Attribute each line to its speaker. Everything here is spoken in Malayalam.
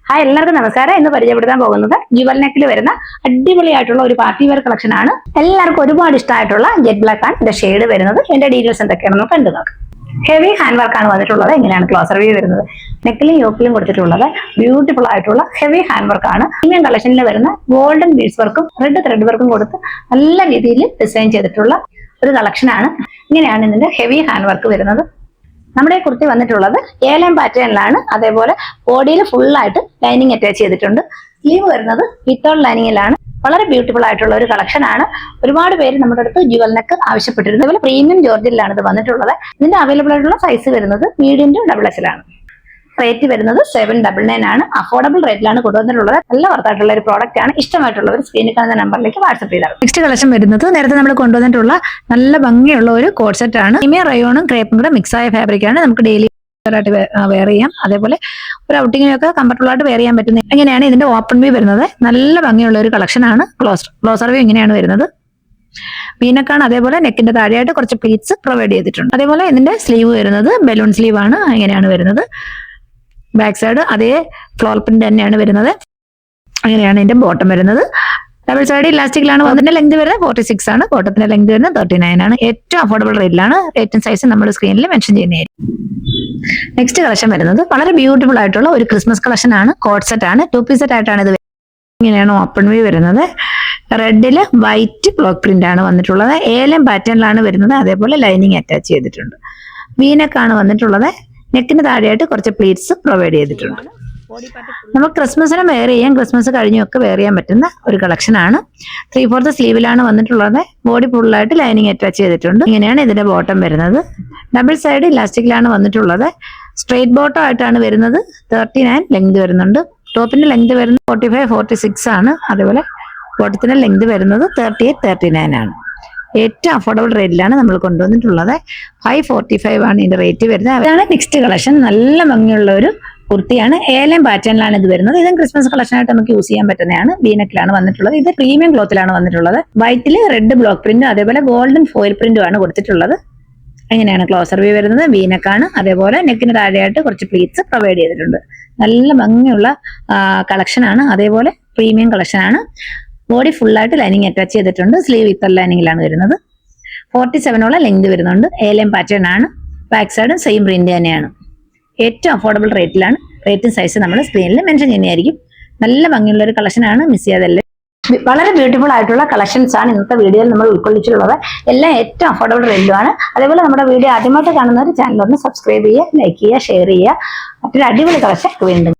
Speaker 1: ഹായ് എല്ലാവർക്കും നമസ്കാരം. ഇന്ന് പരിചയപ്പെടുത്താൻ പോകുന്നത് ജുവൽ നെക്കിൽ വരുന്ന അടിപൊളിയായിട്ടുള്ള ഒരു പാർട്ടി വെയർ കളക്ഷൻ ആണ്. എല്ലാവർക്കും ഒരുപാട് ഇഷ്ടമായിട്ടുള്ള ജെറ്റ് ബ്ലാക്ക് ആണ് ഇതിന്റെ ഷെയ്ഡ് വരുന്നത്. ഇതിന്റെ ഡീറ്റെയിൽസ് എന്തൊക്കെയാണെന്ന് കണ്ടു നോക്കാം. ഹെവി ഹാൻഡ് വർക്ക് ആണ് വന്നിട്ടുള്ളത്. എങ്ങനെയാണ് ക്ലോസർ വ്യൂ വരുന്നത്, നെക്കിലും യോക്കിലും കൊടുത്തിട്ടുള്ളത് ബ്യൂട്ടിഫുൾ ആയിട്ടുള്ള ഹെവി ഹാൻഡ് വർക്ക് ആണ്. പ്രീമിയം കളക്ഷനിൽ വരുന്ന ഗോൾഡൻ ബീഡ്സ് വർക്കും റെഡ് ത്രെഡ് വർക്കും കൊടുത്ത് നല്ല രീതിയിൽ ഡിസൈൻ ചെയ്തിട്ടുള്ള ഒരു കളക്ഷൻ ആണ്. ഇങ്ങനെയാണ് ഇതിന്റെ ഹെവി ഹാൻഡ് വർക്ക് വരുന്നത്. നമ്മുടെ കുർത്തി വന്നിട്ടുള്ളത് ഏലം പാറ്റേണിലാണ്. അതേപോലെ ബോഡിയിൽ ഫുള്ളായിട്ട് ലൈനിങ് അറ്റാച്ച് ചെയ്തിട്ടുണ്ട്. സ്ലീവ് വരുന്നത് വിത്തൗട്ട് ലൈനിങ്ങിലാണ്. വളരെ ബ്യൂട്ടിഫുൾ ആയിട്ടുള്ള ഒരു കളക്ഷൻ ആണ്. ഒരുപാട് പേര് നമ്മുടെ അടുത്ത് ജുവൽ നെക്ക് ആവശ്യപ്പെട്ടിരുന്നു. അതുപോലെ പ്രീമിയം ജോർജിലാണ് ഇത് വന്നിട്ടുള്ളത്. ഇതിന്റെ അവൈലബിൾ ആയിട്ടുള്ള സൈസ് വരുന്നത് മീഡിയം ടു XXL ആണ്. റേറ്റ് വരുന്നത് 799 ആണ്. അഫോർഡബിൾ റേറ്റിലാണ് കൊണ്ടുവന്നിട്ടുള്ളത്. നല്ല വർത്തായിട്ടുള്ള ഒരു പ്രോഡക്റ്റ് ആണ്. ഇഷ്ടമായിട്ടുള്ളവർ സ്ക്രീനിൽ കാണുന്ന നമ്പറിലേക്ക് വാട്സ്ആപ്പ് ചെയ്താൽ. നെക്സ്റ്റ് കളക്ഷൻ വരുന്നത് നേരത്തെ നമ്മൾ കൊണ്ടുവന്നിട്ടുള്ള നല്ല ഭംഗിയുള്ള ഒരു കോഡ് സെറ്റ് ആണ്. പ്രീമിയം റയോണും ക്രേപ്പും കൂടെ മിക്സ് ആയ ഫാബ്രിക് ആണ്. നമുക്ക് ഡെയിലി ആയിട്ട് വെയർ ചെയ്യാം. അതേപോലെ ഒരു ഔട്ടിങ്ങിനൊക്കെ കംഫർട്ടബിൾ ആയിട്ട് വെയർ ചെയ്യാൻ പറ്റുന്നത്. ഇങ്ങനെയാണ് ഇതിന്റെ ഓപ്പൺ വ്യൂ വരുന്നത്. നല്ല ഭംഗിയുള്ള ഒരു കളക്ഷൻ ആണ്. ക്ലോസർ വ്യൂ ഇങ്ങനെയാണ് വരുന്നത്. വീനക്കാണ്. അതേപോലെ നെക്കിന്റെ താഴെയായിട്ട് കുറച്ച് പ്ലീറ്റ്സ് പ്രൊവൈഡ് ചെയ്തിട്ടുണ്ട്. അതേപോലെ ഇതിന്റെ സ്ലീവ് വരുന്നത് ബലൂൺ സ്ലീവ് ആണ്. ഇങ്ങനെയാണ് വരുന്നത്. ബാക്ക് സൈഡ് അതേ ഫ്ലോർ പ്രിന്റ് തന്നെയാണ് വരുന്നത്. അങ്ങനെയാണ് ഇതിന്റെ ബോട്ടം വരുന്നത്. ഡബിൾ സൈഡ് ഇലാസ്റ്റിക്കിലാണ്. അതിന്റെ ലെങ്ത് വരുന്നത് 46 ആണ്. ബോട്ടത്തിന്റെ ലെങ്ത് വരുന്നത് 39 ആണ്. ഏറ്റവും അഫോർഡബിൾ റേറ്റിലാണ്. റേറ്റും സൈസ് നമ്മൾ സ്ക്രീനിൽ മെൻഷൻ ചെയ്യുന്നതായിരിക്കും. നെക്സ്റ്റ് കളക്ഷൻ വരുന്നത് വളരെ ബ്യൂട്ടിഫുൾ ആയിട്ടുള്ള ഒരു ക്രിസ്മസ് കളക്ഷൻ ആണ്. കോഡ് സെറ്റ് ആണ്. 2 പീസ് സെറ്റ് ആയിട്ടാണ് ഇത്. ഇങ്ങനെയാണ് ഓപ്പൺ വ്യൂ വരുന്നത്. റെഡില് വൈറ്റ് ബ്ലോക്ക് പ്രിന്റ് ആണ് വന്നിട്ടുള്ളത്. ഏലം പാറ്റേണിലാണ് വരുന്നത്. അതേപോലെ ലൈനിങ് അറ്റാച്ച് ചെയ്തിട്ടുണ്ട്. വീനക്കാണ് വന്നിട്ടുള്ളത്. നെക്കിന് താഴെയായിട്ട് കുറച്ച് പ്ലീറ്റ്സ് പ്രൊവൈഡ് ചെയ്തിട്ടുണ്ട്. നമുക്ക് ക്രിസ്മസിന് വെയർ ചെയ്യാം, ക്രിസ്മസ് കഴിഞ്ഞൊക്കെ വെയർ ചെയ്യാൻ പറ്റുന്ന ഒരു കളക്ഷൻ ആണ്. 3/4 സ്ലീവിലാണ് വന്നിട്ടുള്ളത്. ബോഡി ഫുള്ളായിട്ട് ലൈനിങ് അറ്റാച്ച് ചെയ്തിട്ടുണ്ട്. ഇങ്ങനെയാണ് ഇതിന്റെ ബോട്ടം വരുന്നത്. ഡബിൾ സൈഡ് ഇലാസ്റ്റിക്കിലാണ് വന്നിട്ടുള്ളത്. സ്ട്രെയിറ്റ് ബോട്ടം ആയിട്ടാണ് വരുന്നത്. 39 ലെങ്ത് വരുന്നുണ്ട്. ടോപ്പിന്റെ ലെങ്ത് വരുന്നത് 45-46 ആണ്. അതേപോലെ ബോട്ടത്തിന്റെ ലെങ്ത് വരുന്നത് 38-39 ആണ്. ഏറ്റവും അഫോർഡബിൾ റേറ്റിലാണ് നമ്മൾ കൊണ്ടുവന്നിട്ടുള്ളത്. 545 ആണ് ഇതിന്റെ റേറ്റ് വരുന്നത്. അതാണ് നെക്സ്റ്റ് കളക്ഷൻ. നല്ല ഭംഗിയുള്ള ഒരു കുർത്തിയാണ്. ഏലം പാറ്റേണിലാണ് ഇത് വരുന്നത്. ഇതും ക്രിസ്മസ് കളക്ഷൻ ആയിട്ട് നമുക്ക് യൂസ് ചെയ്യാൻ പറ്റുന്നതാണ്. വീനക്കിലാണ് വന്നിട്ടുള്ളത്. ഇത് പ്രീമിയം ക്ലോത്തിലാണ് വന്നിട്ടുള്ളത്. വൈറ്റില് റെഡ് ബ്ലോക്ക് പ്രിന്റും അതേപോലെ ഗോൾഡൻ ഫോയിൽ പ്രിന്റും ആണ് കൊടുത്തിട്ടുള്ളത്. എങ്ങനെയാണ് ക്ലോസർ വ്യൂ വരുന്നത്. വീനക്കാണ്. അതേപോലെ നെക്കിന് താഴെയായിട്ട് കുറച്ച് പ്ലീറ്റ്സ് പ്രൊവൈഡ് ചെയ്തിട്ടുണ്ട്. നല്ല ഭംഗിയുള്ള കളക്ഷൻ ആണ്. അതേപോലെ പ്രീമിയം കളക്ഷൻ ആണ്. ബോഡി ഫുള്ളായിട്ട് ലൈനിങ് അറ്റാച്ച് ചെയ്തിട്ടുണ്ട്. സ്ലീവ് വിത്ത് ലൈനിങ്ങിലാണ് വരുന്നത്. 47 ലെങ്ത് വരുന്നുണ്ട്. ഏലം പാറ്റേൺ ആണ്. ബാക്ക് സൈഡും സെയിം പ്രിന്റ് തന്നെയാണ്. ഏറ്റവും അഫോർഡബിൾ റേറ്റിലാണ്. റേറ്റും സൈസ് നമ്മൾ സ്ക്രീനിൽ മെൻഷൻ ചെയ്യുന്നതായിരിക്കും. നല്ല ഭംഗിയുള്ള ഒരു കളക്ഷൻ ആണ്. മിസ് ചെയ്യാതല്ലേ. വളരെ ബ്യൂട്ടിഫുൾ ആയിട്ടുള്ള കളക്ഷൻസ് ആണ് ഇന്നത്തെ വീഡിയോയിൽ നമ്മൾ ഉൾക്കൊള്ളിച്ചിട്ടുള്ളത്. എല്ലാം ഏറ്റവും അഫോർഡബിൾ റേറ്റിലുമാണ്. അതേപോലെ നമ്മുടെ വീഡിയോ ആദ്യമായിട്ട് കാണുന്നവർ ചാനൽ ഒന്ന് സബ്സ്ക്രൈബ് ചെയ്യുക, ലൈക്ക് ചെയ്യുക, ഷെയർ ചെയ്യുക. മറ്റൊരു അടിപൊളി കളക്ഷൻ വീണ്ടും